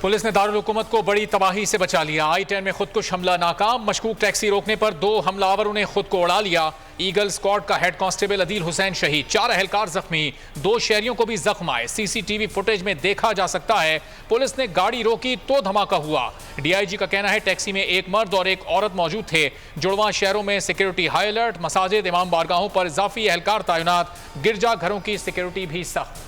Police ने दारुल हुकूमत को बड़ी तबाही से बचा लिया। I-10 में खुदकुश हमला नाकाम। मशकूक टैक्सी रोकने पर 2 हमलावरों ने खुद को उड़ा लिया। ईगल स्क्वाड का हेड कांस्टेबल अदील हुसैन शहीद, 4 एहलकार जख्मी, 2 शहरियों को भी जख्म आए। सीसीटीवी फुटेज में देखा जा सकता है पुलिस ने गाड़ी रोकी तो धमाका हुआ। डीआईजी का कहना है टैक्सी में एक मर्द और एक औरत मौजूद थे। जुड़वा शहरों में सिक्योरिटी हाई अलर्ट, मसाजिद इमाम बारगाहों पर इजाफी एहलकार तैनात, गिरजा घरों की सिक्योरिटी भी सख्त।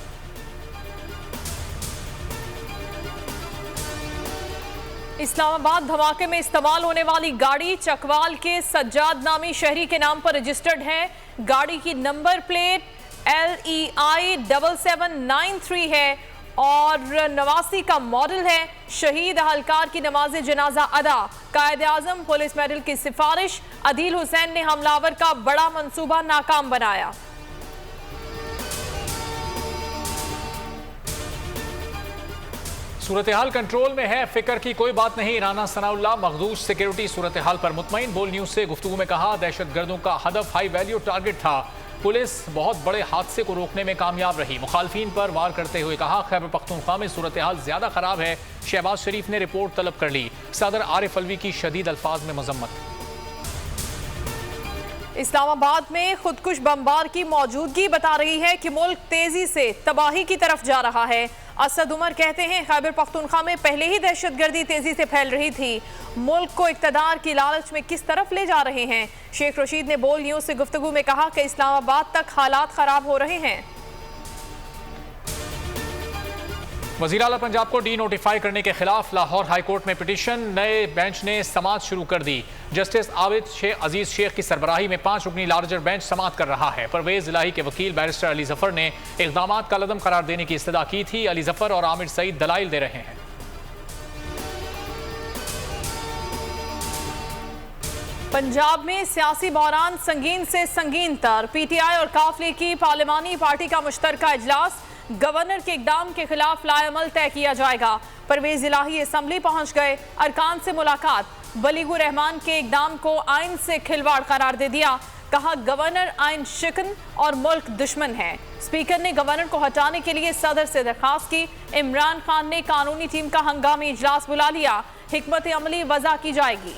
इस्लामाबाद धमाके में इस्तेमाल होने वाली गाड़ी चकवाल के सज्जाद नामी शहरी के नाम पर रजिस्टर्ड है। गाड़ी की नंबर प्लेट LEI 7793 है और 89 का मॉडल है। शहीद अहलकार की नमाज जनाजा अदा। कायद आजम पुलिस मेडल की सिफारिश। अदील हुसैन ने हमलावर का बड़ा मंसूबा नाकाम बनाया। सूरत हाल कंट्रोल में है, फिक्र की कोई बात नहीं। राना सनाउल्लाह मखदूश सिक्योरिटी सूरत हाल पर मुतमईन। बोल न्यूज से गुफ्तगू में कहा दहशतगर्दों का हदफ हाई वैल्यू टारगेट था। पुलिस बहुत बड़े हादसे को रोकने में कामयाब रही। मुखालफिन पर वार करते हुए कहा खैबर पख्तूनख्वा में सूरत हाल ज्यादा खराब है। शहबाज शरीफ ने रिपोर्ट तलब कर ली। सदर आरिफ अलवी की शदीद अल्फाज में मजम्मत। इस्लामाबाद में खुदकुश बमबार की मौजूदगी बता रही है कि मुल्क तेजी से तबाही की तरफ जा रहा है। असद उमर कहते हैं खैबर पख्तूनख्वा में पहले ही दहशतगर्दी तेजी से फैल रही थी। मुल्क को इक़्तिदार की लालच में किस तरफ ले जा रहे हैं। शेख रशीद ने बोल न्यूज से गुफ्तगू में कहा कि इस्लामाबाद तक हालात खराब हो रहे हैं। वज़ीर आला पंजाब को डी नोटिफाई करने के खिलाफ लाहौर हाई कोर्ट में पिटीशन। नए बेंच ने समाअत शुरू कर दी। जस्टिस आबिद अजीज शेख की सरबराही में 5 रुकनी लार्जर बेंच समाअत कर रहा है। परवेज इलाही के वकील बैरिस्टर अली जफर ने इक़दाम का लदम करार देने की इस्तदा की थी। अली जफर और आमिर सईद दलाइल दे रहे हैं। पंजाब में सियासी बहरान संगीन से संगीन तर। PTI और काफले की पार्लिमानी पार्टी का मुश्तरका इजलास। गवर्नर के इक़दाम के खिलाफ लाएमल तय किया जाएगा। परवेज इलाही असम्बली पहुंच गए। अरकान से मुलाकात। बलीगुर रहमान के इक़दाम को आइन से खिलवाड़ करार दे दिया। कहा गवर्नर आइन शिकन और मुल्क दुश्मन है। स्पीकर ने गवर्नर को हटाने के लिए सदर से दरखास्त की। इमरान खान ने कानूनी टीम का हंगामी इजलास बुला लिया। हिकमत अमली वज़ा की जाएगी।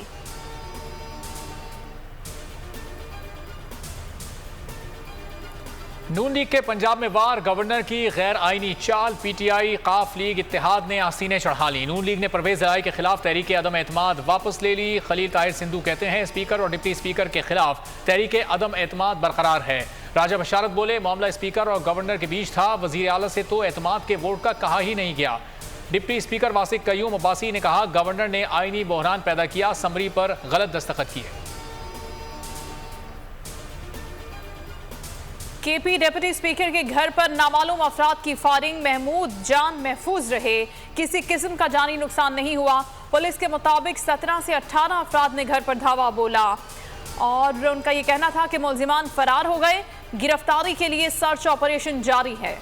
नून लीग के पंजाब में वार। गवर्नर की गैर आईनी चाल। PTI काफ लीग इत्तेहाद ने आसीने चढ़ा ली। नून लीग ने परवेज इलाही के खिलाफ तहरीक अदम एतमाद वापस ले ली। खलील ताहिर सिंधु कहते हैं स्पीकर और डिप्टी स्पीकर के खिलाफ तहरीक अदम एतमाद बरकरार है। राजा बशारत बोले मामला स्पीकर और गवर्नर के बीच था। वजीर आला से तो एतमाद के वोट का कहा ही नहीं गया। डिप्टी स्पीकर वासिक कयूम अब्बासी ने कहा गवर्नर ने आईनी बहरान पैदा किया, समरी पर गलत दस्तखत किए। KP डिप्टी स्पीकर के घर पर नामालूम अफराद की फायरिंग। महमूद जान महफूज रहे, किसी किस्म का जानी नुकसान नहीं हुआ। पुलिस के मुताबिक 17 से 18 अफराद ने घर पर धावा बोला और उनका यह कहना था कि मुल्जिमान फरार हो गए। गिरफ्तारी के लिए सर्च ऑपरेशन जारी है।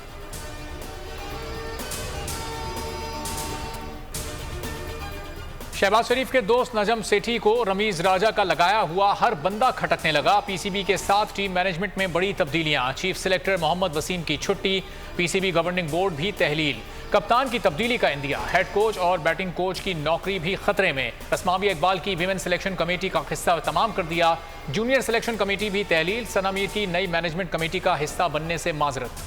शहबाज शरीफ के दोस्त नजम सेठी को रमीज राजा का लगाया हुआ हर बंदा खटकने लगा। PCB के साथ टीम मैनेजमेंट में बड़ी तब्दीलियां। चीफ सेलेक्टर मोहम्मद वसीम की छुट्टी। PCB गवर्निंग बोर्ड भी तहलील। कप्तान की तब्दीली का इंदिया। हेड कोच और बैटिंग कोच की नौकरी भी खतरे में। अस्माविया इकबाल की विमेन सिलेक्शन कमेटी का हिस्सा तमाम कर दिया। जूनियर सिलेक्शन कमेटी भी तहलील। सना मीर की नई मैनेजमेंट कमेटी का हिस्सा बनने से माजरत।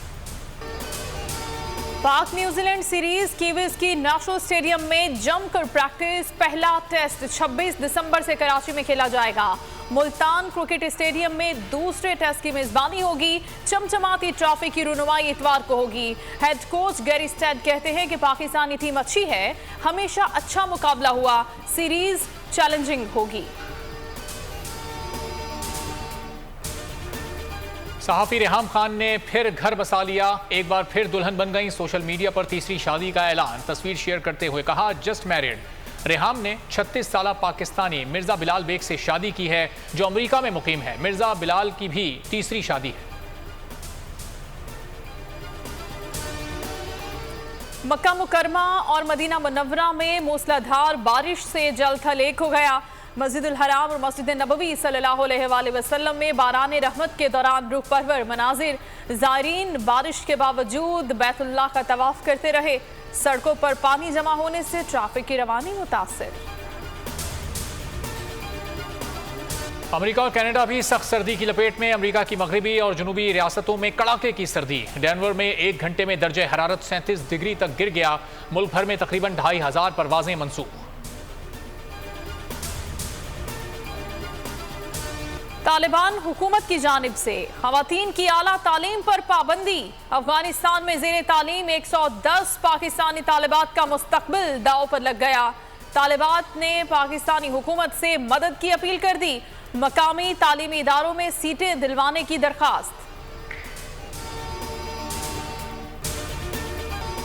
पाक न्यूजीलैंड सीरीज कीवीज की नेशनल स्टेडियम में जमकर प्रैक्टिस। पहला टेस्ट 26 दिसंबर से कराची में खेला जाएगा। मुल्तान क्रिकेट स्टेडियम में दूसरे टेस्ट की मेजबानी होगी। चमचमाती ट्रॉफी की रुनुमाई इतवार को होगी। हेड कोच गैरी स्टेड कहते हैं कि पाकिस्तानी टीम अच्छी है, हमेशा अच्छा मुकाबला हुआ, सीरीज चैलेंजिंग होगी। सहाफ़ी रेहाम खान ने फिर घर बसा लिया। एक बार फिर दुल्हन बन गई। सोशल मीडिया पर तीसरी शादी का ऐलान। तस्वीर शेयर करते हुए कहा जस्ट मैरिड। रेहाम ने 36 साला पाकिस्तानी मिर्जा बिलाल बेग से शादी की है जो अमेरिका में मुकीम है। मिर्जा बिलाल की भी तीसरी शादी है। मक्का मुकरमा और मदीना मुनव्वरा में मूसलाधार बारिश से जल थल एक हो गया। मस्जिदुल हराम और मस्जिद नबवी सल्लल्लाहु अलैहि वसल्लम में बारान रहमत के दौरान रूह परवर मनाजिर। ज़ायरीन बारिश के बावजूद बैतुल्लाह का तवाफ करते रहे। सड़कों पर पानी जमा होने से ट्रैफिक की रवानी मुतासिर। अमेरिका और कनाडा भी सख्त सर्दी की लपेट में। अमेरिका की मगरबी और जनूबी रियासतों में कड़ाके की सर्दी। डेनवर में 1 घंटे में दर्जे हरारत 37 डिग्री तक गिर गया। मुल्क भर में तकरीबन 2500 परवाजें मंसूख। तालिबान हुकूमत की जानिब से खवातीन की आला तालीम पर पाबंदी। अफगानिस्तान में ज़ेरे तालीम 110 पाकिस्तानी तालिबात का मुस्तकबिल दाव पर लग गया। तालिबात ने पाकिस्तानी हुकूमत से मदद की अपील कर दी। मकामी तालीमी इदारों में सीटें दिलवाने की दरखास्त।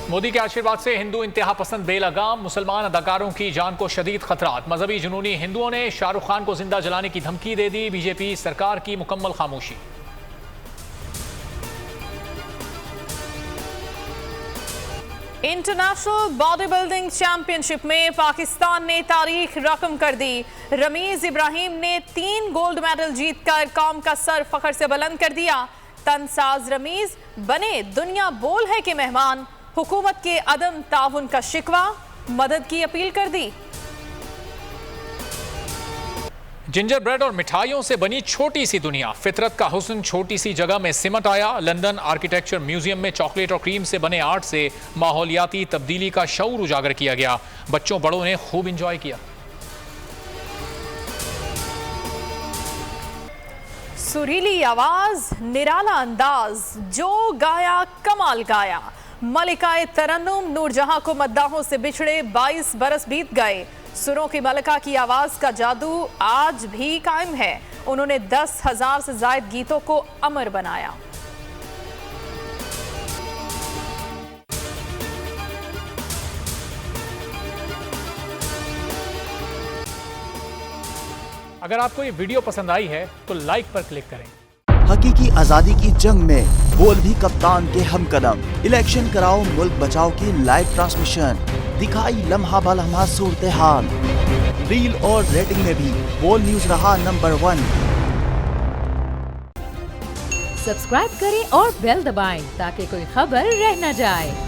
मोदी के आशीर्वाद से हिंदू इंतहा पसंद बेलगाम। मुसलमान अदाकारों की जान को शदीद खतरात। मजहबी जुनूनी हिंदुओं ने शाहरुख खान को जिंदा जलाने की धमकी दे दी। बीजेपी सरकार की मुकम्मल खामोशी। इंटरनेशनल बॉडी बिल्डिंग चैंपियनशिप में पाकिस्तान ने तारीख रकम कर दी। रमीज इब्राहिम ने 3 गोल्ड मेडल जीतकर कौम का सर फख्र से बुलंद कर दिया। तनसाज रमीज बने दुनिया बोल है के मेहमान। हुकूमत के अदम ताउन का शिकवा, मदद की अपील कर दी। जिंजर ब्रेड और मिठाइयों से बनी छोटी सी दुनिया। फितरत का हुस्न छोटी सी जगह में सिमट आया। लंदन आर्किटेक्चर म्यूजियम में चॉकलेट और क्रीम से बने आर्ट से माहौलियाती तब्दीली का शऊर उजागर किया गया। बच्चों बड़ों ने खूब इंजॉय किया। सुरीली आवाज, निराला अंदाज, जो गाया कमाल गाया। मलिकाए तरन्नुम नूरजहां को मद्दाहों से बिछड़े 22 बरस बीत गए। सुरों की मलिका की आवाज का जादू आज भी कायम है। उन्होंने 10,000 से ज्यादा गीतों को अमर बनाया। अगर आपको ये वीडियो पसंद आई है तो लाइक पर क्लिक करें। हकीकी आजादी की जंग में बोल भी कप्तान के हमकदम। इलेक्शन कराओ मुल्क बचाओ की लाइव ट्रांसमिशन। दिखाई लम्हा बलम्हा सूरत हाल। रील और रेटिंग में भी बोल न्यूज रहा नंबर 1। सब्सक्राइब करें और बेल दबाएं ताकि कोई खबर रह न जाए।